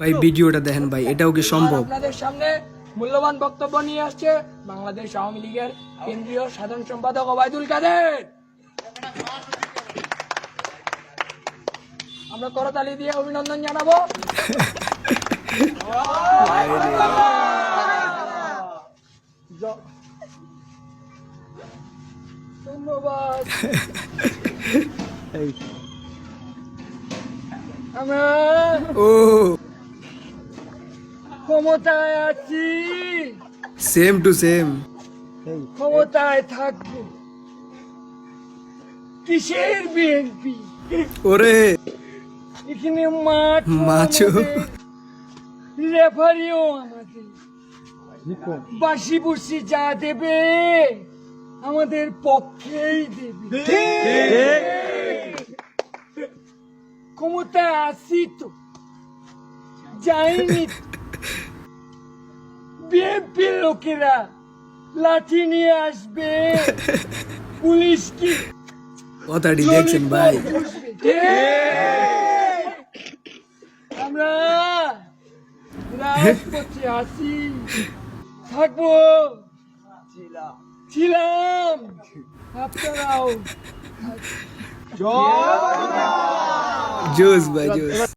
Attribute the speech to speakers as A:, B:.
A: ভাই ভিডিওটা দেখেন ভাই, এটাও কি সম্ভব?
B: আপনাদের সামনে মূল্যবান বক্তব্য নিয়ে আসছে বাংলাদেশ আওয়ামী লীগের কেন্দ্রীয় সাধারণ সম্পাদক ওবায়দুল কাদের। আমরা করতালি দিয়ে অভিনন্দন জানাবো। ধন্যবাদ। আমরা
A: ও
B: ক্ষমতায় আছি,
A: সেম টু সেম।
B: ক্ষমতায় থাকবো। কিসের বিএনপি?
A: ওরে
B: এখানে মাঠ
A: মাছও।
B: রেফারিও আমাদের, বাসি বুসি যা দেবে আমাদের পক্ষেই দেবে। ক্ষমতায় আসি তো, যাইনি। বিএনপির লোকেরা লাঠি নিয়ে আসবে, পুলিশ কি
A: কথাটি দেখছেন ভাই?
B: আমরা রাজপথে আসি, থাকবো, ছিলাম, আপনারাও।
A: জোস ভাই জোস।